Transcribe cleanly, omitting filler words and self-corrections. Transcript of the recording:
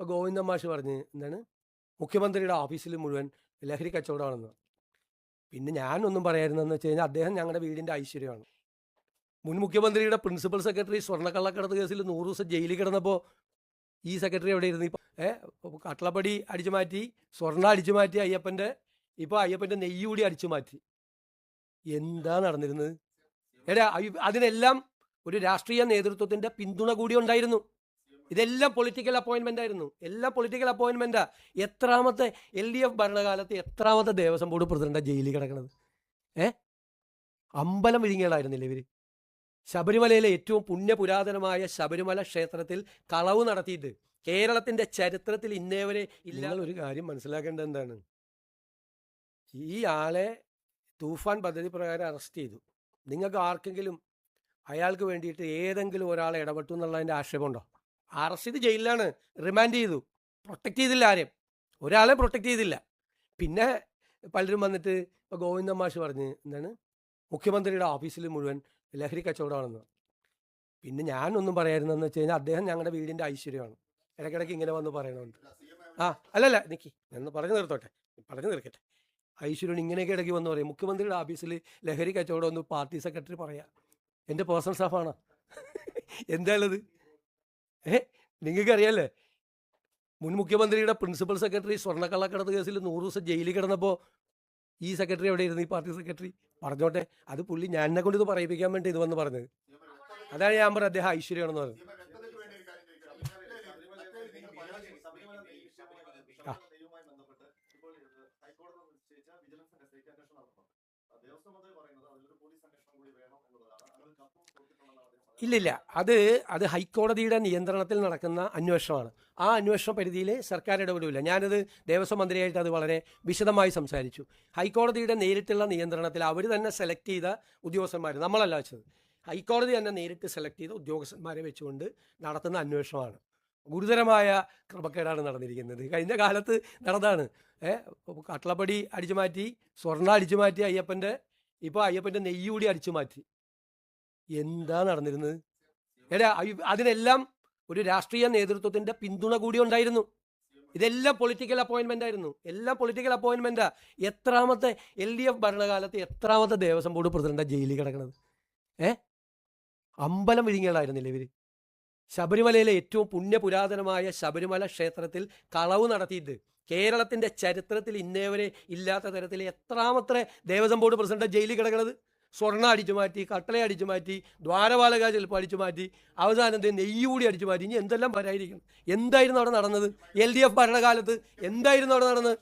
ഇപ്പോൾ ഗോവിന്ദൻ മാഷ് പറഞ്ഞ് എന്താണ് മുഖ്യമന്ത്രിയുടെ ഓഫീസിൽ മുഴുവൻ ലഹരി കച്ചവടമാണെന്ന്. പിന്നെ ഞാനൊന്നും പറയായിരുന്നെന്ന് വെച്ച് കഴിഞ്ഞാൽ അദ്ദേഹം ഞങ്ങളുടെ വീടിൻ്റെ ഐശ്വര്യമാണ്. മുൻ മുഖ്യമന്ത്രിയുടെ പ്രിൻസിപ്പൽ സെക്രട്ടറി സ്വർണ്ണക്കള്ളക്കടത്ത് കേസിൽ 100 ദിവസം ജയിലിൽ കിടന്നപ്പോൾ ഈ സെക്രട്ടറി എവിടെ ഇരുന്നു? ഇപ്പം കട്ടളപ്പടി അടിച്ചു മാറ്റി, സ്വർണ്ണ അടിച്ചു മാറ്റി അയ്യപ്പൻ്റെ, ഇപ്പോൾ അയ്യപ്പൻ്റെ നെയ്യ് കൂടി അടിച്ചു മാറ്റി. എന്താ നടന്നിരുന്നത്? എടാ അതിനെല്ലാം ഒരു രാഷ്ട്രീയ നേതൃത്വത്തിൻ്റെ പിന്തുണ കൂടി ഉണ്ടായിരുന്നു. ഇതെല്ലാം പൊളിറ്റിക്കൽ അപ്പോയിൻമെൻ്റ് ആയിരുന്നു. എല്ലാം പൊളിറ്റിക്കൽ അപ്പോയിൻമെൻറ്റാ. എത്രാമത്തെ LDF ഭരണകാലത്ത് എത്രാമത്തെ ദേവസ്വം ബോർഡ് പ്രസിഡന്റാണ് ജയിലിൽ കിടക്കുന്നത്? അമ്പലം വിഴുങ്ങികളായിരുന്നില്ല ഇവർ? ശബരിമലയിലെ ഏറ്റവും പുണ്യപുരാതനമായ ശബരിമല ക്ഷേത്രത്തിൽ കളവ് നടത്തിയിട്ട് കേരളത്തിൻ്റെ ചരിത്രത്തിൽ ഇന്നേവരെ ഇല്ലാതെ ഒരു കാര്യം മനസ്സിലാക്കേണ്ടത് എന്താണ്? ഈ ആളെ തൂഫാൻ പദ്ധതി പ്രകാരം അറസ്റ്റ് ചെയ്തു. നിങ്ങൾക്ക് ആർക്കെങ്കിലും അയാൾക്ക് വേണ്ടിയിട്ട് ഏതെങ്കിലും ഒരാളെ ഇടപെട്ടു എന്നുള്ളതിൻ്റെ ആക്ഷേപമുണ്ടോ? അറസ്റ്റ് ചെയ്ത് ജയിലിലാണ്, റിമാൻഡ് ചെയ്തു. പ്രൊട്ടക്റ്റ് ചെയ്തില്ല ആരെയും, ഒരാളെ പ്രൊട്ടക്റ്റ് ചെയ്തില്ല. പിന്നെ പലരും വന്നിട്ട് ഇപ്പോൾ ഗോവിന്ദൻ മാഷ് പറഞ്ഞ് എന്താണ് മുഖ്യമന്ത്രിയുടെ ഓഫീസിൽ മുഴുവൻ ലഹരി കച്ചവടമാണെന്ന്. പിന്നെ ഞാനൊന്നും പറയായിരുന്നെന്ന് വെച്ച് കഴിഞ്ഞാൽ അദ്ദേഹം ഞങ്ങളുടെ വീടിൻ്റെ ഐശ്വര്യമാണ്. ഇടയ്ക്കിടയ്ക്ക് ഇങ്ങനെ വന്ന് പറയണമുണ്ട്. അല്ലല്ല നിക്കി എന്ന് പറഞ്ഞു നിർത്തോട്ടെ, പറഞ്ഞു തീർക്കട്ടെ. ഐശ്വര്യൻ ഇങ്ങനെയൊക്കെ ഇടയ്ക്ക് വന്ന് പറയും മുഖ്യമന്ത്രിയുടെ ഓഫീസിൽ ലഹരി കച്ചവടം ഒന്ന് പാർട്ടി സെക്രട്ടറി പറയാം. എൻ്റെ പേഴ്സണൽ സ്റ്റാഫാണോ? എന്താണത്? നിങ്ങൾക്കറിയാമല്ലേ, മുൻ മുഖ്യമന്ത്രിയുടെ പ്രിൻസിപ്പൽ സെക്രട്ടറി സ്വർണ്ണക്കള്ളക്കടത്ത് കേസിൽ 100 ദിവസം ജയിലിൽ കിടന്നപ്പോൾ ഈ സെക്രട്ടറി എവിടെ ഇരുന്നു? ഈ പാർട്ടി സെക്രട്ടറി പറഞ്ഞോട്ടെ. അത് പുള്ളി ഞാൻ എന്നെ കൊണ്ട് ഇത് പറയിപ്പിക്കാൻ വേണ്ടി ഇത് വന്ന് പറഞ്ഞത്. അതാണ് ഞാൻ പറഞ്ഞത് അദ്ദേഹം ഐശ്വര്യമാണെന്ന് പറഞ്ഞത്. ഇല്ലില്ല, അത് ഹൈക്കോടതിയുടെ നിയന്ത്രണത്തിൽ നടക്കുന്ന അന്വേഷണമാണ്. ആ അന്വേഷണ പരിധിയിൽ സർക്കാർ ഇടപെടില്ല. ഞാനത് ദേവസ്വം മന്ത്രിയായിട്ട് അത് വളരെ വിശദമായി സംസാരിച്ചു. ഹൈക്കോടതിയുടെ നേരിട്ടുള്ള നിയന്ത്രണത്തിൽ അവർ തന്നെ സെലക്ട് ചെയ്ത ഉദ്യോഗസ്ഥന്മാർ, നമ്മളല്ല വെച്ചത്, ഹൈക്കോടതി തന്നെ നേരിട്ട് സെലക്ട് ചെയ്ത ഉദ്യോഗസ്ഥന്മാരെ വെച്ചുകൊണ്ട് നടത്തുന്ന അന്വേഷണമാണ്. ഗുരുതരമായ ക്രമക്കേടാണ് നടന്നിരിക്കുന്നത്. കഴിഞ്ഞ കാലത്ത് നടന്നതാണ്. കട്ടളപ്പടി അടിച്ചു മാറ്റി, സ്വർണ്ണ അടിച്ചു മാറ്റി അയ്യപ്പൻ്റെ, ഇപ്പോൾ അയ്യപ്പൻ്റെ നെയ്യ് കൂടി അടിച്ചു മാറ്റി. എന്താ നടന്നിരുന്നത്? അതിനെല്ലാം ഒരു രാഷ്ട്രീയ നേതൃത്വത്തിൻ്റെ പിന്തുണ കൂടി ഉണ്ടായിരുന്നു. ഇതെല്ലാം പൊളിറ്റിക്കൽ അപ്പോയിൻമെൻ്റ് ആയിരുന്നു. എല്ലാം പൊളിറ്റിക്കൽ അപ്പോയിൻമെൻറ്റാ. എത്രാമത്തെ LDF ഭരണകാലത്ത് എത്രാമത്തെ ദേവസ്വം ബോർഡ് പ്രസിഡന്റാണ് ജയിലിൽ കിടക്കുന്നത്? അമ്പലം വിഴുങ്ങികളായിരുന്നില്ല ഇവർ? ശബരിമലയിലെ ഏറ്റവും പുണ്യപുരാതനമായ ശബരിമല ക്ഷേത്രത്തിൽ കളവ് നടത്തിയിട്ട് കേരളത്തിൻ്റെ ചരിത്രത്തിൽ ഇന്നേവരെ ഇല്ലാത്ത തരത്തിൽ എത്രാമത്തെ ദേവസ്വം ബോർഡ് പ്രസിഡന്റ് ജയിലിൽ കിടക്കുന്നത്? സ്വർണ്ണ അടിച്ചു മാറ്റി, കട്ടള അടിച്ചു മാറ്റി, ദ്വാരപാലക ചിലപ്പോൾ അടിച്ചു മാറ്റി, അവസാനത്തെ നെയ്യ് കൂടി അടിച്ചു മാറ്റി. ഇനി എന്തെല്ലാം വരായിരിക്കും? എന്തായിരുന്നു അവിടെ നടന്നത്? LDF ഭരണകാലത്ത് എന്തായിരുന്നു അവിടെ നടന്നത്?